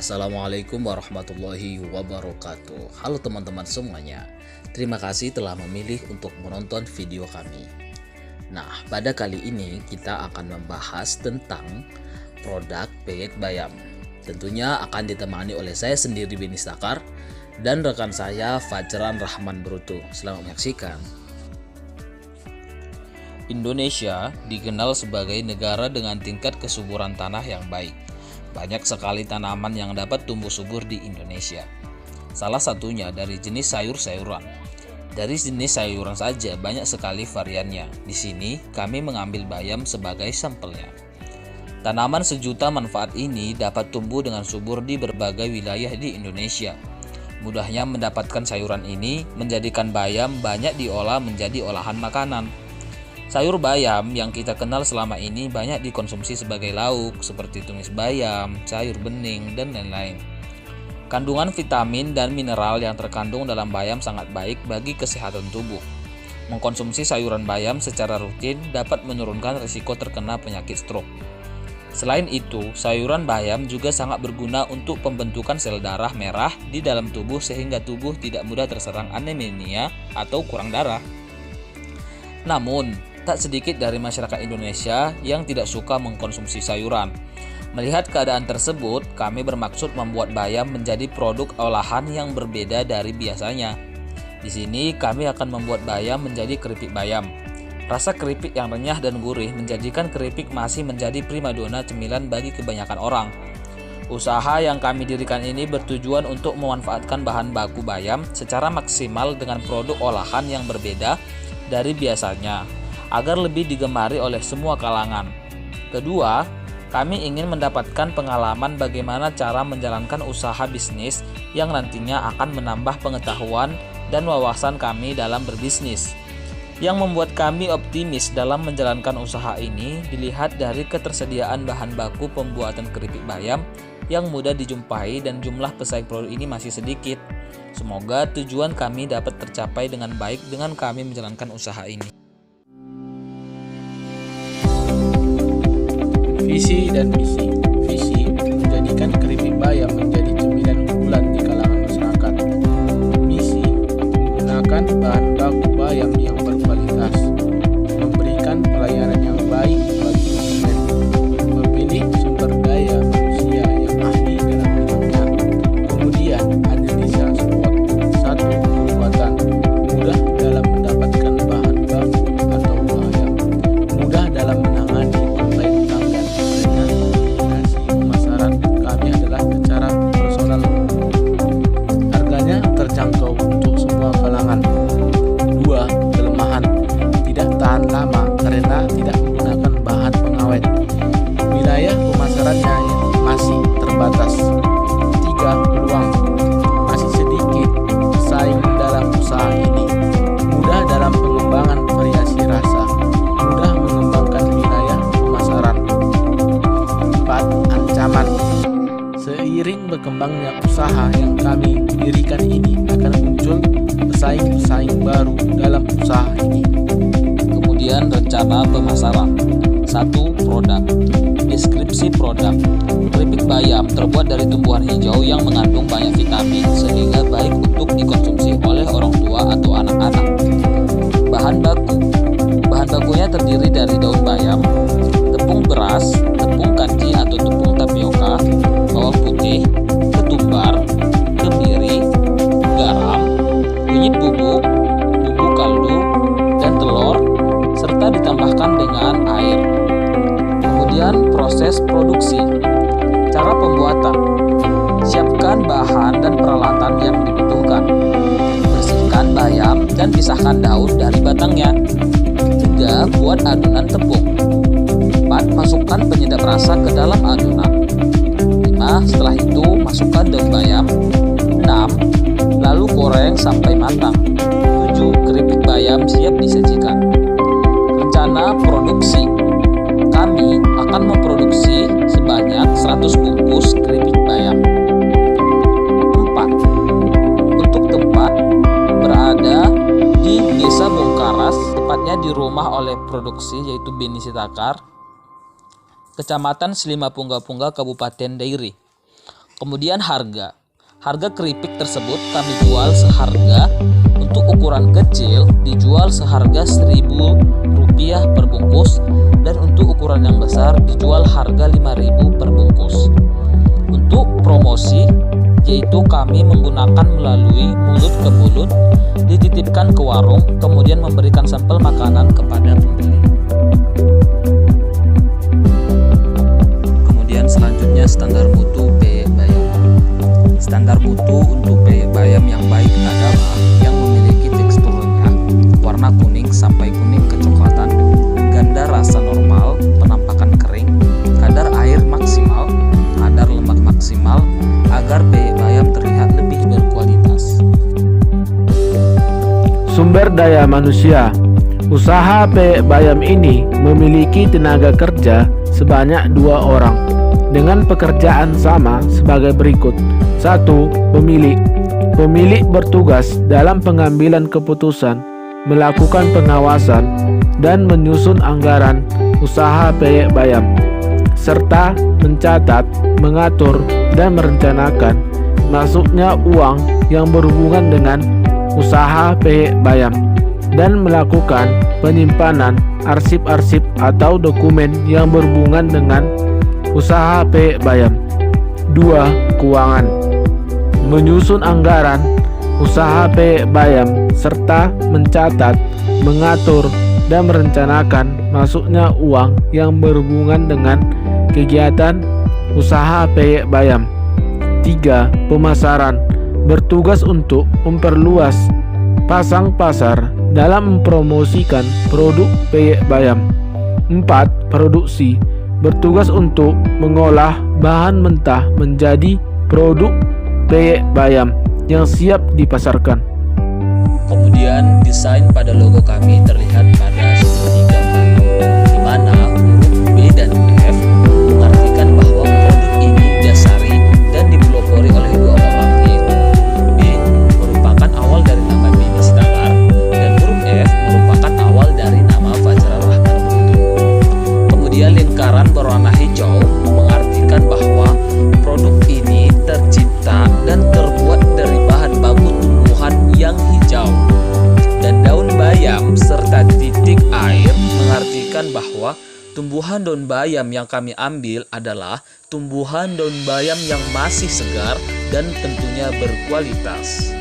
Assalamualaikum warahmatullahi wabarakatuh. Halo teman-teman semuanya. Terima kasih telah memilih untuk menonton video kami. Nah, pada kali ini kita akan membahas tentang produk Peyek Bayam. Tentunya akan ditemani oleh saya sendiri Beni Stakar dan rekan saya Fajran Rahman Bruto. Selamat menyaksikan. Indonesia dikenal sebagai negara dengan tingkat kesuburan tanah yang baik. Banyak sekali tanaman yang dapat tumbuh subur di Indonesia. Salah satunya dari jenis sayur-sayuran. Dari jenis sayuran saja banyak sekali variannya. Di sini kami mengambil bayam sebagai sampelnya. Tanaman sejuta manfaat ini dapat tumbuh dengan subur di berbagai wilayah di Indonesia. Mudahnya mendapatkan sayuran ini menjadikan bayam banyak diolah menjadi olahan makanan. Sayur bayam yang kita kenal selama ini banyak dikonsumsi sebagai lauk seperti tumis bayam, sayur bening, dan lain-lain. Kandungan vitamin dan mineral yang terkandung dalam bayam sangat baik bagi kesehatan tubuh. Mengkonsumsi sayuran bayam secara rutin dapat menurunkan risiko terkena penyakit stroke. Selain itu, sayuran bayam juga sangat berguna untuk pembentukan sel darah merah di dalam tubuh sehingga tubuh tidak mudah terserang anemia atau kurang darah. Namun, tak sedikit dari masyarakat Indonesia yang tidak suka mengkonsumsi sayuran. Melihat keadaan tersebut, kami bermaksud membuat bayam menjadi produk olahan yang berbeda dari biasanya. Di sini kami akan membuat bayam menjadi keripik bayam. Rasa keripik yang renyah dan gurih menjadikan keripik masih menjadi primadona cemilan bagi kebanyakan orang. Usaha yang kami dirikan ini bertujuan untuk memanfaatkan bahan baku bayam secara maksimal dengan produk olahan yang berbeda dari biasanya, agar lebih digemari oleh semua kalangan. Kedua, kami ingin mendapatkan pengalaman bagaimana cara menjalankan usaha bisnis yang nantinya akan menambah pengetahuan dan wawasan kami dalam berbisnis. Yang membuat kami optimis dalam menjalankan usaha ini dilihat dari ketersediaan bahan baku pembuatan keripik bayam yang mudah dijumpai dan jumlah pesaing produk ini masih sedikit. Semoga tujuan kami dapat tercapai dengan baik dengan kami menjalankan usaha ini. Visi dan misi. Visi menjadikan keripik bayam menjadi cemilan unggulan di kalangan masyarakat. Misi menggunakan bahan baku bayam yang berkualitas, memberikan pelayanan yang baik bagi konsumen, memilih sumber daya manusia yang ahli dalam bidangnya. Kemudian analisa SWOT. 1. Kekuatan, mudah dalam mendapatkan bahan baku atau bayam, mudah dalam menangani terjangkau untuk semua kalangan. 2. Kelemahan, tidak tahan lama karena tidak menggunakan bahan pengawet. Wilayah pemasarannya masih terbatas. 3. Peluang, masih sedikit pesaing dalam usaha ini. Mudah dalam pengembangan variasi rasa, mudah mengembangkan wilayah pemasaran. 4. Ancaman, seiring berkembangnya usaha yang kami dirikan ini akan muncul pesaing-pesaing baru dalam usaha ini. Kemudian rencana pemasaran. 1. Produk. Deskripsi produk. Keripik bayam terbuat dari tumbuhan hijau yang mengandung banyak vitamin sehingga baik untuk dikonsumsi oleh orang tua atau anak-anak. Bahan baku. Bahan bakunya terdiri dari daun bayam, tepung beras, tepung kanji atau tepung tapioka, bawang putih, ketumbar, kemiri, garam, kunyit bubuk, bumbu kaldu, dan telur, serta ditambahkan dengan air. Kemudian proses produksi. Cara pembuatan. Siapkan bahan dan peralatan yang dibutuhkan. Bersihkan bayam dan pisahkan daun dari batangnya. 3. Buat adonan tepung. 4. Masukkan penyedap rasa ke dalam adonan. 5. Setelah itu masukkan daun bayam. 6. Lalu goreng sampai matang. 7. Keripik bayam siap disajikan. Rencana produksi. Kami akan memproduksi sebanyak 100 bungkus keripik bayam. 4. Untuk tempat berada di Desa Bongkaras, tepatnya di rumah oleh produksi yaitu Beni Stakar, Kecamatan Selima Pungga-Pungga, Kabupaten Dairi. Kemudian harga. Harga keripik tersebut kami jual seharga, untuk ukuran kecil dijual seharga Rp1.000 per bungkus, dan untuk ukuran yang besar dijual harga Rp5.000 per bungkus. Untuk promosi, yaitu kami menggunakan melalui mulut ke mulut, dititipkan ke warung, kemudian memberikan sampel makanan kepada pembeli. Kemudian selanjutnya standar mutu peyek bayam. Standar mutu untuk peyek bayam yang baik adalah yang memiliki tekstur renyah, warna kuning sampai kuning kecoklatan, ganda rasa normal, penampakan kering, kadar air maksimal, kadar lemak maksimal, agar peyek bayam terlihat lebih berkualitas. Sumber daya manusia. Usaha peyek bayam ini memiliki tenaga kerja sebanyak 2 orang dengan pekerjaan sama sebagai berikut. 1. Pemilik. Pemilik bertugas dalam pengambilan keputusan, melakukan pengawasan, dan menyusun anggaran usaha peyek bayam, serta mencatat, mengatur, dan merencanakan masuknya uang yang berhubungan dengan usaha peyek bayam, dan melakukan penyimpanan arsip-arsip atau dokumen yang berhubungan dengan usaha peyek bayam. 2. Keuangan. Menyusun anggaran usaha peyek bayam serta mencatat, mengatur, dan merencanakan masuknya uang yang berhubungan dengan kegiatan usaha peyek bayam. 3. Pemasaran. Bertugas untuk memperluas pasang pasar dalam mempromosikan produk peyek bayam. 4. Produksi. Bertugas untuk mengolah bahan mentah menjadi produk peyek bayam yang siap dipasarkan. Kemudian desain pada logo kami terlihat pada segitiga empat, di mana huruf B dan F mengartikan bahwa produk ini didasari dan dipelopori oleh 2 orang, yaitu B merupakan awal dari nama Bibi Sidagar dan huruf F merupakan awal dari nama Fajrul Rahman Beruntung. Kemudian lingkaran berwarna hijau mengartikan bahwa produk ini tercipta dan terbuat dari bahan baku tumbuhan yang hijau. Dan daun bayam serta titik air mengartikan bahwa tumbuhan daun bayam yang kami ambil adalah tumbuhan daun bayam yang masih segar dan tentunya berkualitas.